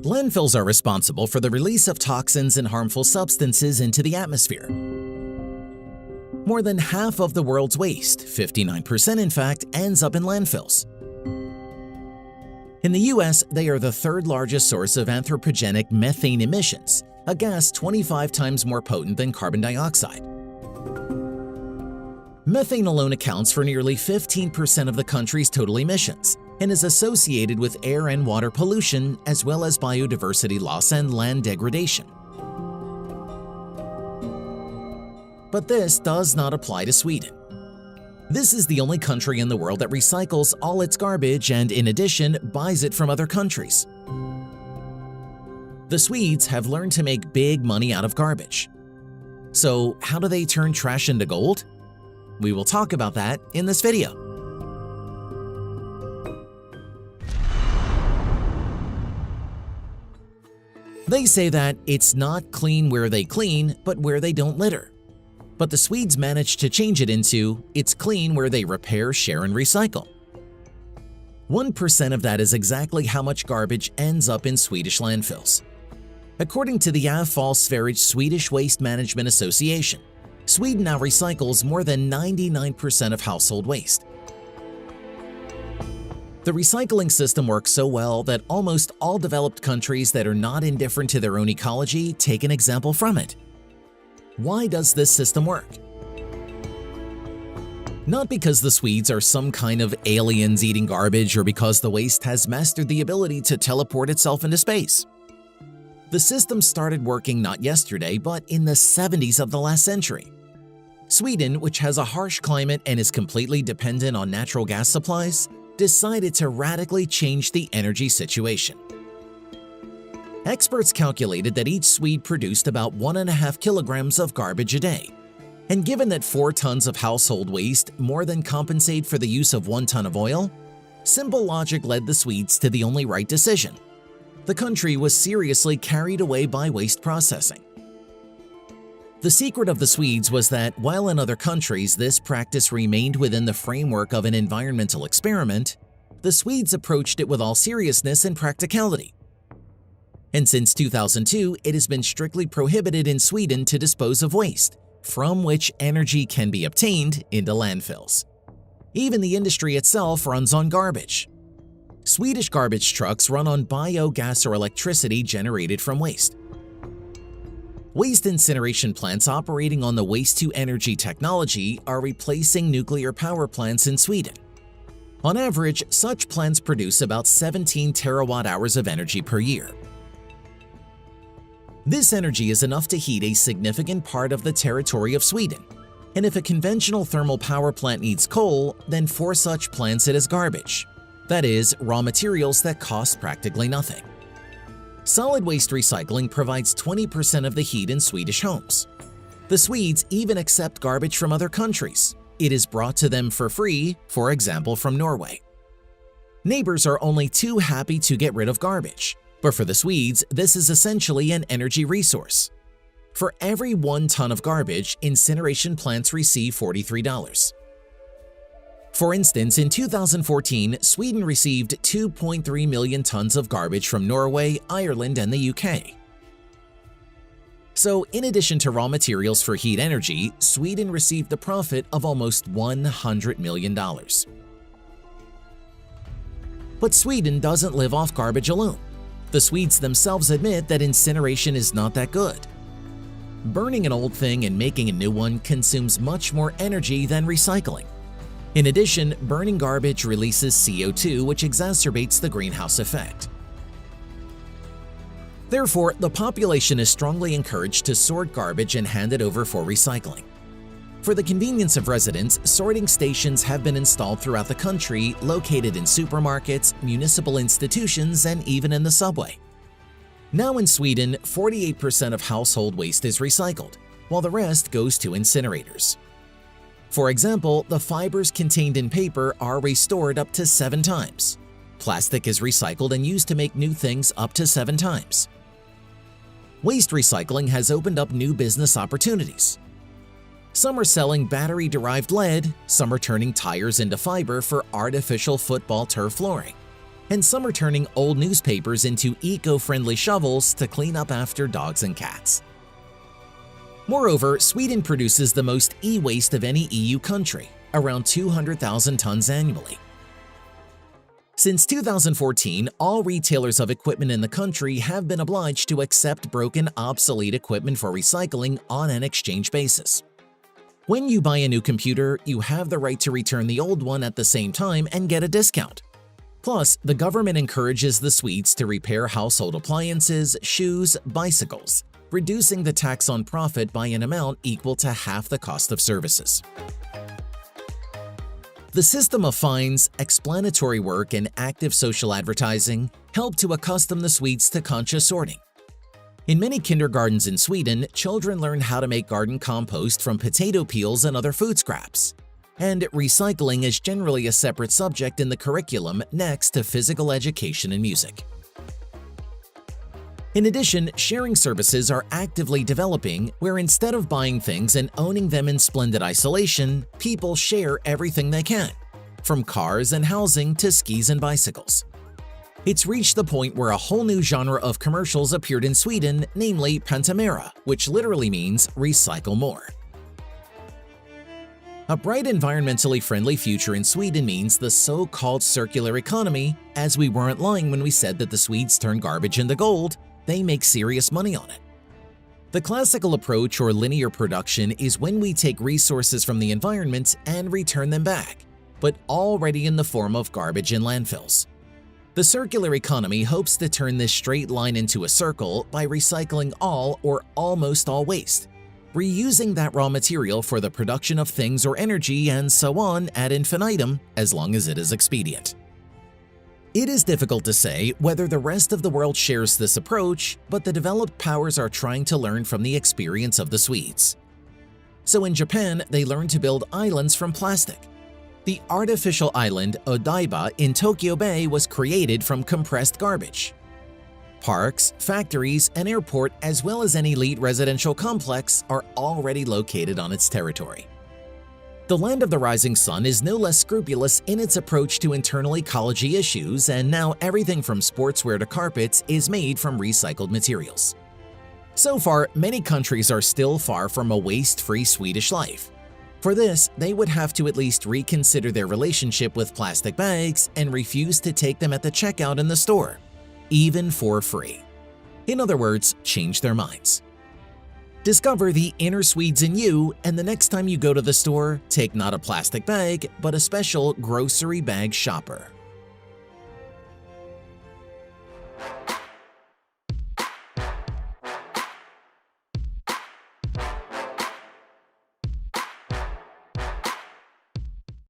Landfills are responsible for the release of toxins and harmful substances into the atmosphere. More than half of the world's waste, 59% in fact, ends up in landfills. In the US, they are the third largest source of anthropogenic methane emissions, a gas 25 times more potent than carbon dioxide. Methane alone accounts for nearly 15% of the country's total emissions and is associated with air and water pollution as well as biodiversity loss and land degradation. But this does not apply to Sweden. This is the only country in the world that recycles all its garbage and, in addition, buys it from other countries. The Swedes have learned to make big money out of garbage. So, how do they turn trash into gold? We will talk about that in this video. They say that it's not clean where they clean, but where they don't litter. But the Swedes managed to change it into it's clean where they repair, share, and recycle. 1% of that is exactly how much garbage ends up in Swedish landfills. According to the AvFall Sverige Swedish Waste Management Association, Sweden now recycles more than 99% of household waste. The recycling system works so well that almost all developed countries that are not indifferent to their own ecology take an example from it. Why does this system work? Not because the Swedes are some kind of aliens eating garbage or because the waste has mastered the ability to teleport itself into space. The system started working not yesterday, but in the 70s of the last century. Sweden, which has a harsh climate and is completely dependent on natural gas supplies, decided to radically change the energy situation. Experts calculated that each Swede produced about 1.5 kilograms of garbage a day. And given that 4 tons of household waste more than compensate for the use of 1 ton of oil, simple logic led the Swedes to the only right decision. The country was seriously carried away by waste processing. The secret of the Swedes was that while in other countries this practice remained within the framework of an environmental experiment, the Swedes approached it with all seriousness and practicality. And since 2002, it has been strictly prohibited in Sweden to dispose of waste, from which energy can be obtained, into landfills. Even the industry itself runs on garbage. Swedish garbage trucks run on biogas or electricity generated from waste. Waste incineration plants operating on the waste-to-energy technology are replacing nuclear power plants in Sweden. On average, such plants produce about 17 terawatt-hours of energy per year. This energy is enough to heat a significant part of the territory of Sweden, and if a conventional thermal power plant needs coal, then for such plants it is garbage. That is, raw materials that cost practically nothing. Solid waste recycling provides 20% of the heat in Swedish homes. The Swedes even accept garbage from other countries. It is brought to them for free, for example from Norway. Neighbors are only too happy to get rid of garbage, but for the Swedes, this is essentially an energy resource. For every 1 ton of garbage, incineration plants receive $43. For instance, in 2014, Sweden received 2.3 million tons of garbage from Norway, Ireland, and the UK. So, in addition to raw materials for heat energy, Sweden received the profit of almost $100 million. But Sweden doesn't live off garbage alone. The Swedes themselves admit that incineration is not that good. Burning an old thing and making a new one consumes much more energy than recycling. In addition, burning garbage releases CO2, which exacerbates the greenhouse effect. Therefore, the population is strongly encouraged to sort garbage and hand it over for recycling. For the convenience of residents, sorting stations have been installed throughout the country, located in supermarkets, municipal institutions, and even in the subway. Now in Sweden, 48% of household waste is recycled, while the rest goes to incinerators. For example, the fibers contained in paper are restored up to 7 times. Plastic is recycled and used to make new things up to 7 times. Waste recycling has opened up new business opportunities. Some are selling battery-derived lead, some are turning tires into fiber for artificial football turf flooring. and some are turning old newspapers into eco-friendly shovels to clean up after dogs and cats. Moreover, Sweden produces the most e-waste of any EU country, around 200,000 tons annually. Since 2014, all retailers of equipment in the country have been obliged to accept broken, obsolete equipment for recycling on an exchange basis. When you buy a new computer, you have the right to return the old one at the same time and get a discount. Plus, the government encourages the Swedes to repair household appliances, shoes, bicycles, reducing the tax on profit by an amount equal to half the cost of services. The system of fines, explanatory work, and active social advertising help to accustom the Swedes to conscious sorting. In many kindergartens in Sweden, children learn how to make garden compost from potato peels and other food scraps. And recycling is generally a separate subject in the curriculum next to physical education and music. In addition, sharing services are actively developing where instead of buying things and owning them in splendid isolation, people share everything they can, from cars and housing to skis and bicycles. It's reached the point where a whole new genre of commercials appeared in Sweden, namely Pantamera, which literally means recycle more. A bright environmentally friendly future in Sweden means the so-called circular economy, as we weren't lying when we said that the Swedes turn garbage into gold. They make serious money on it. The classical approach or linear production is when we take resources from the environment and return them back, but already in the form of garbage in landfills. The circular economy hopes to turn this straight line into a circle by recycling all or almost all waste, reusing that raw material for the production of things or energy, and so on ad infinitum as long as it is expedient. It is difficult to say whether the rest of the world shares this approach, but the developed powers are trying to learn from the experience of the Swedes. So in Japan, they learned to build islands from plastic. The artificial island Odaiba in Tokyo Bay was created from compressed garbage. Parks, factories, an airport, as well as an elite residential complex are already located on its territory. The land of the rising sun is no less scrupulous in its approach to internal ecology issues, and now everything from sportswear to carpets is made from recycled materials. So far, many countries are still far from a waste-free Swedish life. For this, they would have to at least reconsider their relationship with plastic bags and refuse to take them at the checkout in the store, even for free. In other words, change their minds. Discover the inner Swedes in you, and the next time you go to the store, take not a plastic bag, but a special grocery bag shopper.